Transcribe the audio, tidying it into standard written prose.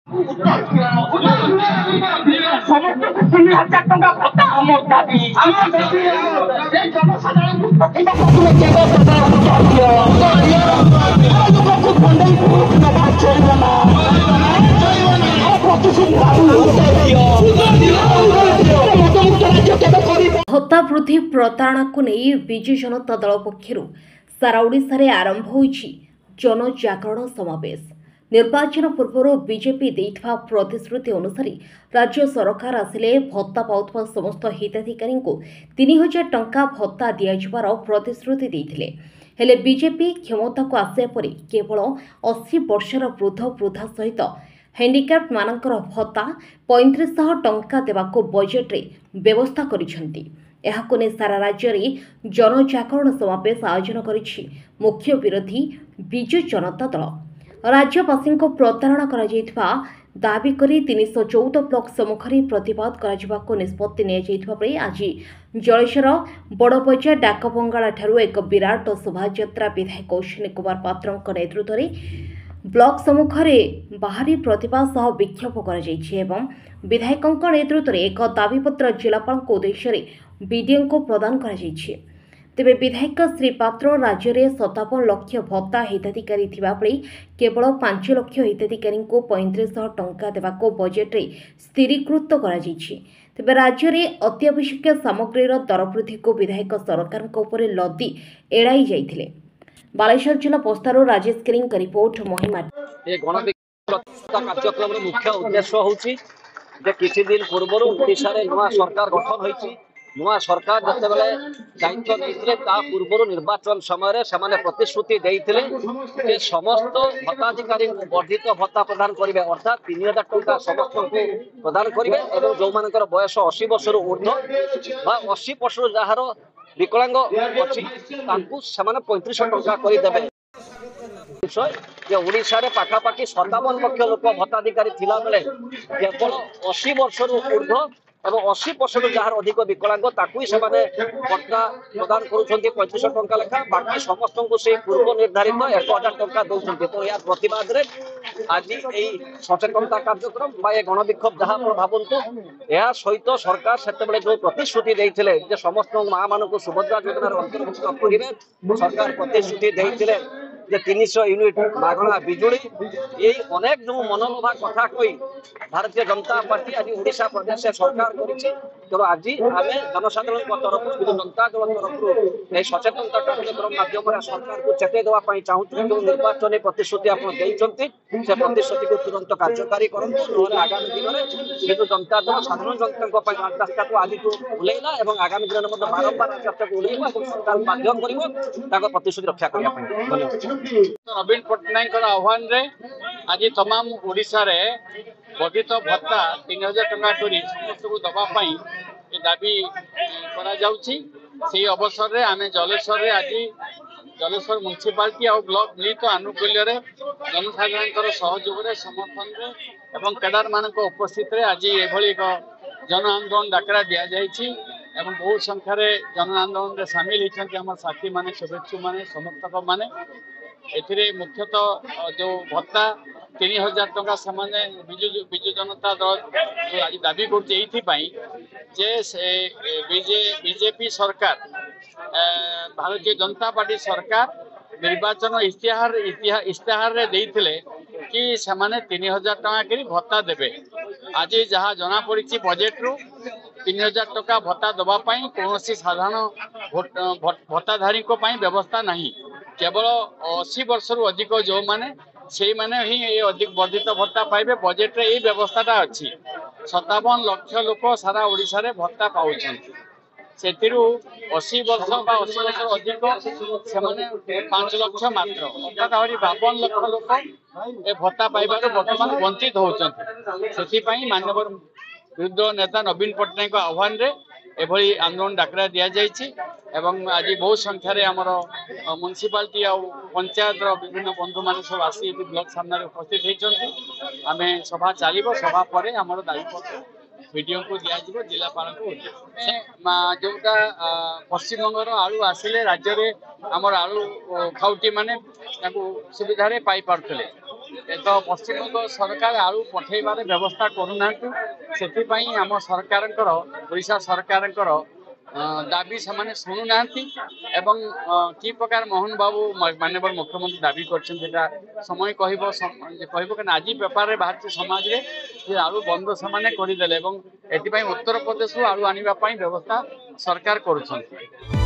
ସମସ୍ତଙ୍କୁ 3,000 ଟଙ୍କା ଭତ୍ତା ଆମର ଦାବି। ଲୋକଙ୍କୁ ଖଣ୍ଡେଇକୁ ନେବା ଚଳିବ ନା। भत्ता वृद्धि प्रतारणा को नहीं विजु जनता दल पक्षर सारा ओडिशा रे आरंभ होइछि जनजागरण समावेश। निर्वाचन पूर्व बीजेपी देइथवा प्रतिश्रुति अनुसार राज्य सरकार आसिले भत्ता पाउथवा समस्त हिताधिकारी को 3,000 टंका भत्ता दियाजिबार प्रतिश्रुति देइथिले। हेले बीजेपी क्षमता को आसिया परे केवल 80 वर्षर वृद्ध वृद्धा सहित हैंडिक्राफ्ट मानकर भत्ता 3500 टंका देवाको बजेट रे व्यवस्था करिसेंती। एहाको ने सारा राज्य रे जनजागरण समावेश आयोजन करिछि मुख्य विरोधी विजु जनता दल। राज्यवासी को प्रतारणा करा जायथिबा दाबी करी 314 ब्लॉक सम्मुखरे प्रतिवाद कराजिबाको निष्पत्ति निया जायथिबा परे आज जलेश्वर बड़बजार डाकबंगाला ठारू एक विराट शोभायात्रा विधायक अश्विनी कुमार पात्रଙ୍କ नेतृत्व ब्लॉक सम्मुखरे बाहरी प्रतिवाद सह विक्षोभ करा जायछि एवं विधायकଙ୍କ नेतृत्व रे एक दाबीपत्र जिलापालଙ୍କ उद्देश्य बीडीओ को प्रदान करा जायछि। तेबे विधायक श्री पात्र राज्य में 57 लाख भत्ता हिताधिकारी थिबा बेले केवल 5 लाख हिताधिकारी को 3500 टंका देवाको बजेट रे स्थिरीकृत करा जायछि। तेबे राज्य में अत्यावश्यक सामग्रीर दर वृद्धि को विधायक सरकार उपरे लदी एड़ाई जाइथिले। बालेश्वर जिला पोस्तारो राजेश केरिंग का रिपोर्ट महिमा। कार्यक्रम मुख्य उद्देश्य होछि जे किछि दिन पूर्व ओडिशा रे नवा सरकार गठन होइछि। नुआ सरकार जिते बेले दायित्व नहीं पूर्व निर्वाचन समय से प्रतिश्रुति देते समस्त भत्ताधिकारी वर्धित भत्ता प्रदान करेंगे अर्थात 3,000 टंका समस्त को प्रदान करेंगे और जो मान बयस 80 वर्ष ऊर्ध्व 80 वर्ष जार विकलांग अच्छी 3500 टंका करदेवे। ओडिशा रे पाखापाखि 57 लाख लोक भत्ताधिकारी थिला बेले केवल 80 वर्ष ऊर्ध्व और 80% जार अधिक विकलांग ताकू से भत्ता प्रदान करुँच 3500 टंका लेखा बाकी समस्त को से पूर्व निर्धारित 1,000 टंका दौरान। तो यार प्रतिवाद रे आज यही सचेतनता कार्यक्रम गणविक्षोभ जहाँ भावतु यह सहित सरकार से जो प्रतिश्रुति देते समस्त माँ मान सुभद्रा योजनार अंतर्भुक्त करेंगे सरकार प्रतिश्रुति देते 300 यूनिट मागणा बिजुली ये अनेक जो मनोलोभा कथा कही भारतीय जनता पार्टी आज ओडिशा प्रदेश सरकार करिछि। तो आज आम जनसाधारण तरफ जनता दल तरफ सचेतनता कार्यक्रम माध्यम सरकार को चेतई देवाई चाहूँ जो निर्वाचन प्रतिश्रुति आप से प्रतिश्रुति को तुरंत कार्यकारी करूँ आगामी दिन में जो जनता दल साधारण जनता रास्ता को आज ओल्ला और आगामी दिन में बारंबार रास्ता को ओल्ला सरकार बाध्य कर प्रतिश्रुति रक्षा करने। धन्यवाद। नवीन पट्टनायक आह्वान रे आज तमाम ओडिशा रे वर्धित भत्ता 3,000 टंका करी समस्त को दवाई दाबी करा जाउछि। से अवसर रे आमे जलेश्वर रे आज जलेश्वर म्युनिसिपालिटी और ब्लॉक मिलित आनुकूल्य रे जनसाधारण सहयोग रे समर्थन रे एवं कैडर मान उपस्थित रे आज एभली एक जन आंदोलन डाकरा दिया जाइछि एवं बहुत संख्यार जन आंदोलन रे शामिल होती आम साथी माने शुभेच्छु माने समर्थक माने एथिरे मुख्यतः जो भत्ता 3,000 टंका सामान्य विजु जनता दल जो आज दाबी करते बीजेपी सरकार भारतीय जनता पार्टी सरकार निर्वाचन इश्तेहार रे देइथिले कि सेमाने 3,000 टंका करी भत्ता देबे। आज जहाँ जना पड़ी बजेट रु 3,000 टंका भत्ता दबा पाई कौनसी साधारण भत्ताधारी को पाई व्यवस्था नहीं। केवल 80 वर्ष रु अधिक जो माने से माने ही ये अधिक वर्धित भत्ता पाइबे। बजेट रे ये व्यवस्थाटा अच्छी 57 लाख लोक सारा ओडिशा रे भत्ता पाउछन्ति से 80 वर्ष बा 80 वर्ष अधिक से 5 लाख मात्र अर्थात आहरी 52 लाख लोक ए भत्ता पाइबार वर्तमान वंचित होउछन्ति। से माननीय विरोधी नेता नवीन पट्टनायक आह्वान रे एभली आंदोलन डाकरा दिया जाइछि एवं आज बहुत संख्यार आमर म्युनिसिपालिटी और पंचायत विभिन्न बंधु मान सब आसी ब्लॉक सामने उपस्थित होती। आम सभा चलो सभा पर आमर दायित्व वीडियो को दिज्व जिलापाल को जोटा पश्चिम बंगर आलू आसिले राज्य में आमर आलू खाउटी माने सुविधा पाई पारुले तो पश्चिमबंग सरकार आलू पठेबार व्यवस्था करूना से आम सरकार ओडिशा सरकार दाबी से शुणुना कि प्रकार मोहन बाबू माननीय मुख्यमंत्री दाबी कर समय कह आज पेपर बाहर समाज में आलू बंद से करदे उत्तर प्रदेश आलू आने व्यवस्था सरकार कर।